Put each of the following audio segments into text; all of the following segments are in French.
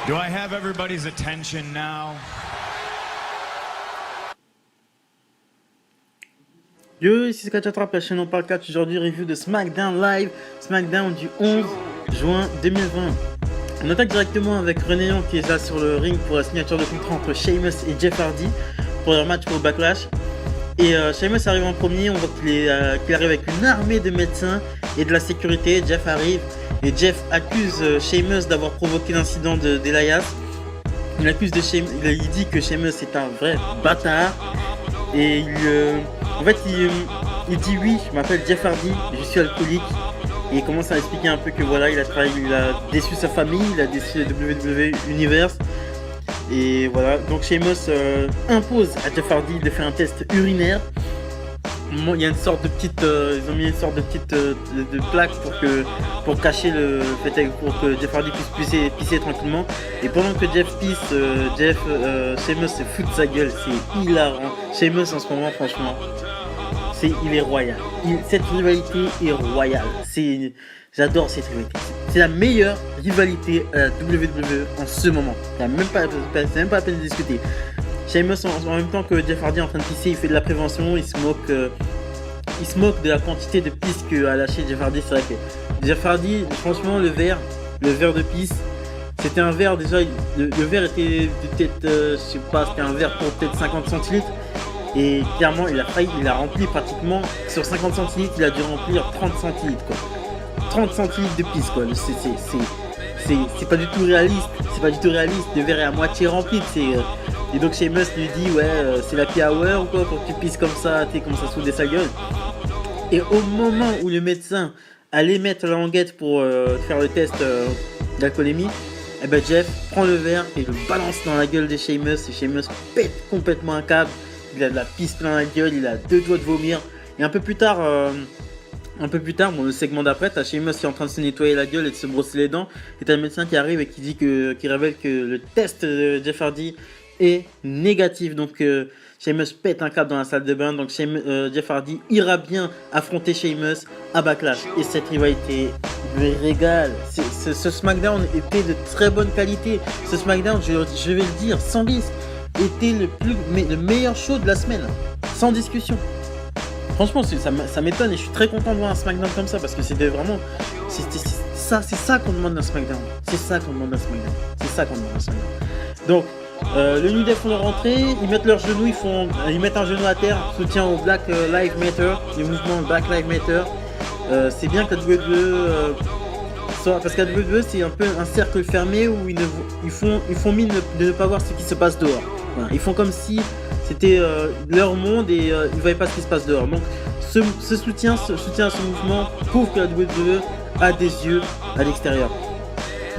Do I have everybody's attention now? Yo, ici c'est Katchatrap, la chaîne On Parle Catch. Aujourd'hui, review de SmackDown Live, SmackDown du 11 juin 2020. On attaque directement avec René Young qui est là sur le ring pour la signature de contrat entre Sheamus et Jeff Hardy pour leur match pour Backlash. Et Sheamus arrive en premier, on voit qu'il arrive avec une armée de médecins et de la sécurité. Jeff arrive et Jeff accuse Sheamus d'avoir provoqué l'incident d'Elias. Il accuse de Sheamus, il dit que Sheamus est un vrai bâtard. Et il dit oui, je m'appelle Jeff Hardy, je suis alcoolique. Et il commence à expliquer un peu que voilà, il a déçu sa famille, il a déçu le WWE Universe. Et voilà, donc Sheamus impose à Jeff Hardy de faire un test urinaire. Il y a une sorte de petite, ils ont mis une sorte de petite de plaque pour cacher le fait pour que Jeff Hardy puisse pisser tranquillement. Et pendant que Jeff pisse, Sheamus se fout de sa gueule, c'est hilarant. Sheamus en ce moment, franchement, il est royal. Cette rivalité est royale. J'adore cette rivalité. C'est la meilleure rivalité à la WWE en ce moment. C'est même pas la peine de discuter. Sheamus en même temps que Jeff Hardy est en train de pisser, il fait de la prévention, il se moque de la quantité de pisse qu'a lâché Jeff Hardy. C'est vrai que Jeff Hardy, franchement, le verre de pisse, c'était un verre déjà, le verre était peut-être, je sais pas, c'était un verre pour peut-être 50 centilitres. Et clairement, il a rempli pratiquement, sur 50 centilitres, il a dû remplir 30 centilitres quoi. 30 centilitres de pisse quoi, c'est pas du tout réaliste, le verre est à moitié rempli, et donc Sheamus lui dit ouais c'est la happy hour ou quoi pour que tu pisses comme ça, t'es comme ça souder sa gueule. Et au moment où le médecin allait mettre la languette pour faire le test d'alcoolémie, et ben Jeff prend le verre et le balance dans la gueule de Sheamus, et Sheamus pète complètement un câble, il a de la pisse plein la gueule, il a deux doigts de vomir, et un peu plus tard, bon, le segment d'après, t'as Sheamus qui est en train de se nettoyer la gueule et de se brosser les dents, et t'as le médecin qui arrive et qui révèle que le test de Jeff Hardy est négatif. Donc Sheamus pète un câble dans la salle de bain. Donc Jeff Hardy ira bien affronter Sheamus à Backlash. Et cette rivalité me régale. Ce SmackDown était de très bonne qualité. Ce SmackDown, je vais le dire sans risque, était le meilleur show de la semaine, sans discussion. Franchement, ça m'étonne et je suis très content de voir un SmackDown comme ça parce que c'était vraiment. C'est ça qu'on demande d'un SmackDown. Donc, le New Day font leur entrée, ils mettent leurs genoux, ils mettent un genou à terre, soutien au Black Lives Matter, le mouvement Black Lives Matter. C'est bien que la WWE parce qu'à WWE c'est un peu un cercle fermé où ils font mine de ne pas voir ce qui se passe dehors. Voilà, ils font comme si c'était leur monde et ils ne voyaient pas ce qui se passe dehors. Donc ce soutien à ce mouvement prouve que la WWE a des yeux à l'extérieur.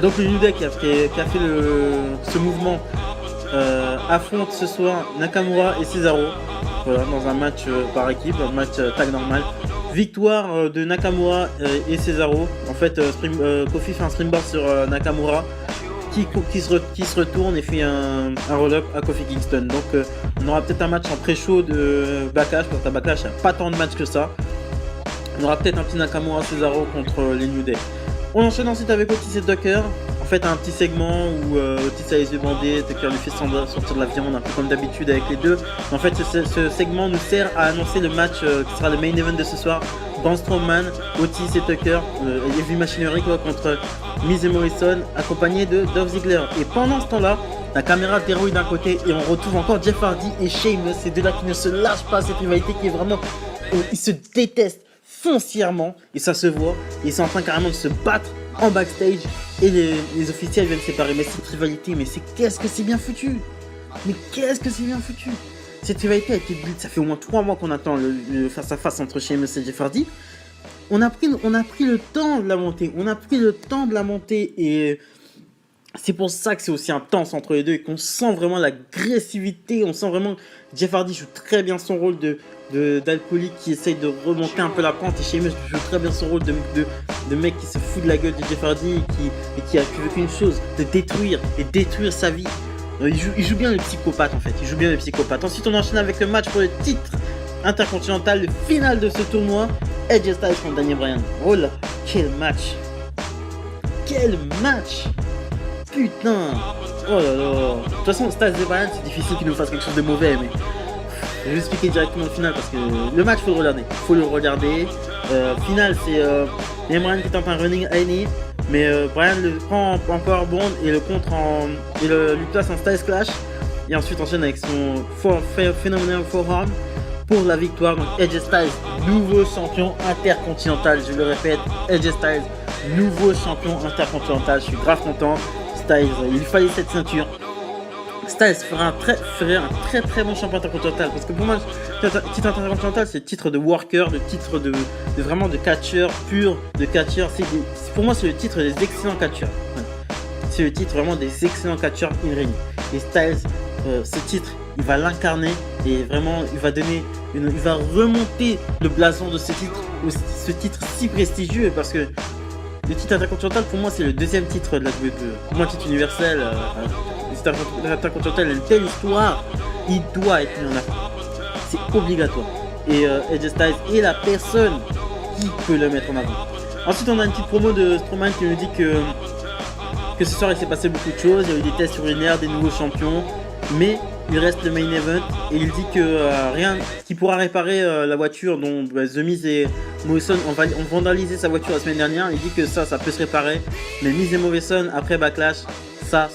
Donc le New Day qui a fait ce mouvement affronte ce soir Nakamura et Cesaro, voilà, dans un match par équipe, un match tag normal. Victoire de Nakamura et Cesaro. En fait, Kofi fait un springboard sur Nakamura qui se retourne et fait un roll-up à Kofi Kingston. Donc on aura peut-être un match en pré-show de Backlash, parce qu'à Backlash il n'y a pas tant de matchs que ça. On aura peut-être un petit Nakamura Cesaro contre les New Day. On enchaîne ensuite avec Otis et Tucker. En fait, un petit segment où Otis a les yeux bandés, Tucker lui fait sortir de la viande, un peu comme d'habitude avec les deux. En fait, ce segment nous sert à annoncer le match qui sera le main event de ce soir. Braun Strowman, Otis et Tucker, Heavy Machinery contre Miz et Morrison, accompagné de Dolph Ziggler. Et pendant ce temps-là, la caméra déroule d'un côté et on retrouve encore Jeff Hardy et Sheamus, ces deux-là qui ne se lâchent pas, cette rivalité qui est vraiment... ils se détestent foncièrement et ça se voit, et ils sont en train carrément de se battre en backstage et les officiels viennent séparer. Mais cette rivalité, qu'est-ce que c'est bien foutu, cette rivalité a été build, ça fait au moins 3 mois qu'on attend le face à face entre Sheamus et Jeff Hardy. On a pris le temps de la monter, et c'est pour ça que c'est aussi intense entre les deux et qu'on sent vraiment l'agressivité, on sent vraiment que Jeff Hardy joue très bien son rôle d'alcoolique qui essaye de remonter un peu la pente, et Sheamus joue très bien son rôle de mec qui se fout de la gueule de Jeff Hardy et qui veut qu'une chose, de détruire sa vie. Il joue bien le psychopathe en fait, Ensuite on enchaîne avec le match pour le titre intercontinental, le final de ce tournoi, AJ Styles contre Daniel Bryan. Oh là, quel match, putain. Oh là là. De toute façon, Styles et Bryan, c'est difficile qu'ils nous fassent quelque chose de mauvais, mais je vais expliquer directement le final parce que le match, faut le regarder. Faut le regarder. Final, c'est Bryan qui tente un running knee, mais Bryan le prend en powerbomb et le contre et lui place un Styles Clash. Et ensuite enchaîne avec son phénoménal forearm pour la victoire. Donc AJ Styles, nouveau champion intercontinental. Je le répète, AJ Styles, nouveau champion intercontinental. Je suis grave content. Styles, il lui fallait cette ceinture. Styles ferait un très bon champion intercontinental. Parce que pour moi, le titre intercontinental, c'est le titre de worker, le titre de vraiment de catcheur pur, de catcheur. Pour moi, c'est le titre des excellents catcheurs. Voilà. C'est le titre vraiment des excellents catcheurs in ring. Et Styles, ce titre, il va l'incarner et vraiment, il va remonter le blason de ce titre si prestigieux parce que le titre intercontinental, pour moi, c'est le deuxième titre de la WWE. Pour moi, le titre universel, le titre intercontinental a une telle histoire, il doit être mis en avant. C'est obligatoire. Et AJ Styles est la personne qui peut le mettre en avant. Ensuite, on a une petite promo de Strowman qui nous dit que ce soir, il s'est passé beaucoup de choses. Il y a eu des tests urinaires, des nouveaux champions. Mais il reste le main event et il dit que rien qui pourra réparer la voiture dont The Miz et Morrison ont vandalisé sa voiture la semaine dernière. Il dit que ça peut se réparer, mais Miz et Morrison après Backlash, ça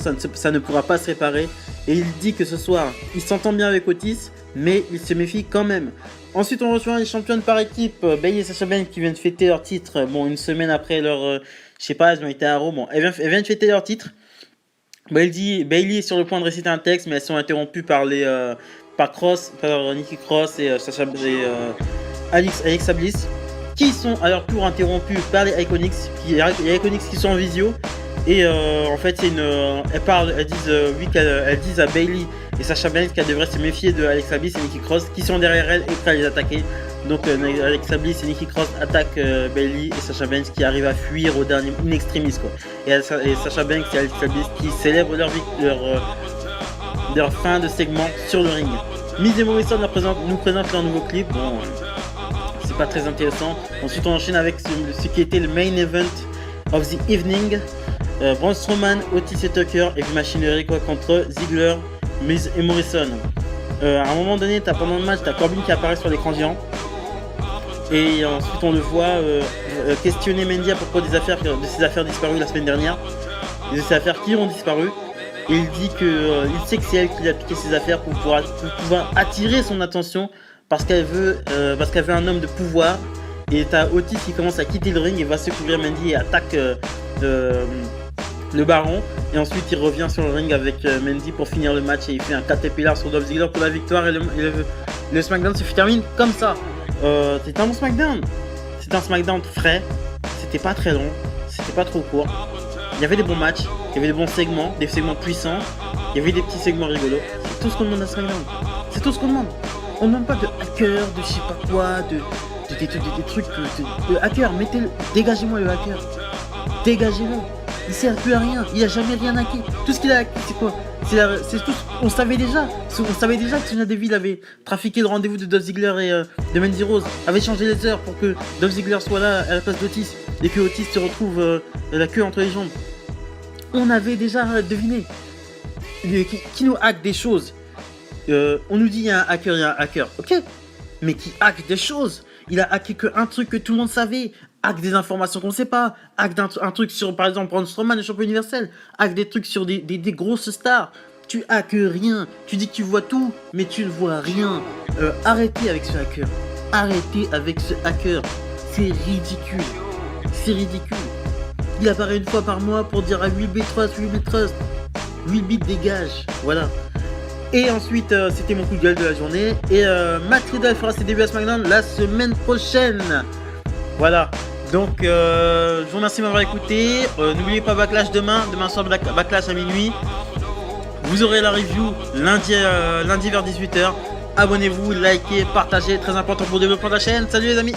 ne pourra pas se réparer. Et il dit que ce soir, il s'entend bien avec Otis, mais il se méfie quand même. Ensuite, on reçoit les championnes par équipe, Bayley et Sasha Banks qui viennent fêter leur titre. Bon, une semaine après leur, je sais pas, elles ont été à Raw. Bon, elles viennent fêter leur titre. Bayley est sur le point de réciter un texte, mais elles sont interrompues par Nikki Cross et Alexa Bliss, qui sont à leur tour interrompus par les Iconics. Il y a les Iconics qui sont en visio. Et en fait, elles disent à Bayley et Sasha Banks qu'elle devrait se méfier de Alexa Bliss et Nikki Cross qui sont derrière elle et prêts à les attaquer. Donc Alexa Bliss et Nikki Cross attaquent Bayley et Sasha Banks qui arrivent à fuir au dernier in extremis quoi. Et Sasha Banks et Alexa Bliss qui célèbrent leur fin de segment sur le ring. Miz et Morrison nous présentent leur nouveau clip. Bon, c'est pas très intéressant. Ensuite, on enchaîne avec ce qui était le main event of the evening. Braun Strowman, Otis et Tucker et Machinery quoi contre Ziggler, Miz et Morrison. À un moment donné, pendant le match, t'as Corbin qui apparaît sur l'écran géant. Et ensuite on le voit questionner Mandy à propos de ses affaires disparues la semaine dernière. De ces affaires qui ont disparu. Et il dit que il sait que c'est elle qui a piqué ses affaires pour pouvoir attirer son attention parce qu'elle veut un homme de pouvoir. Et t'as Otis qui commence à quitter le ring et va secourir Mandy et attaque le baron. Et ensuite il revient sur le ring avec Mandy pour finir le match et il fait un caterpillar sur Dolph Ziggler pour la victoire et le SmackDown se termine comme ça. C'était un bon SmackDown. C'était un SmackDown frais. C'était pas très long. C'était pas trop court. Il y avait des bons matchs. Il y avait des bons segments. Des segments puissants. Il y avait des petits segments rigolos. C'est tout ce qu'on demande à SmackDown. C'est tout ce qu'on demande. On ne demande pas de hacker, de je sais pas quoi, des trucs de hacker. Mettez-le. Dégagez-moi le hacker. Dégagez-le. Il sert plus à rien. Il a jamais rien hacké. Tout ce qu'il a hacké, c'est quoi? C'est tout. On savait déjà. On savait déjà que Sonya Deville avait trafiqué le rendez-vous de Dolph Ziggler et de Mandy Rose, avait changé les heures pour que Dolph Ziggler soit là à la place d'Otis et que Otis se retrouve la queue entre les jambes. On avait déjà deviné. Qui nous hack des choses. On nous dit il y a un hacker, ok. Mais qui hack des choses. Il a hacké qu'un truc que tout le monde savait. Hack des informations qu'on ne sait pas. Hack un truc sur, par exemple, Braun Strowman, le champion universel. Hack des trucs sur des grosses stars. Tu hackes rien. Tu dis que tu vois tout, mais tu ne vois rien. Arrêtez avec ce hacker. Arrêtez avec ce hacker. C'est ridicule. C'est ridicule. Il apparaît une fois par mois pour dire à Will Beat Trust. Will Beat dégage. Voilà. Et ensuite, c'était mon coup de gueule de la journée. Et Matt Riddle fera ses débuts à SmackDown la semaine prochaine. Voilà. Donc, je vous remercie de m'avoir écouté. N'oubliez pas Backlash demain soir Backlash à minuit. Vous aurez la review lundi vers 18h. Abonnez-vous, likez, partagez, très important pour le développement de la chaîne. Salut les amis.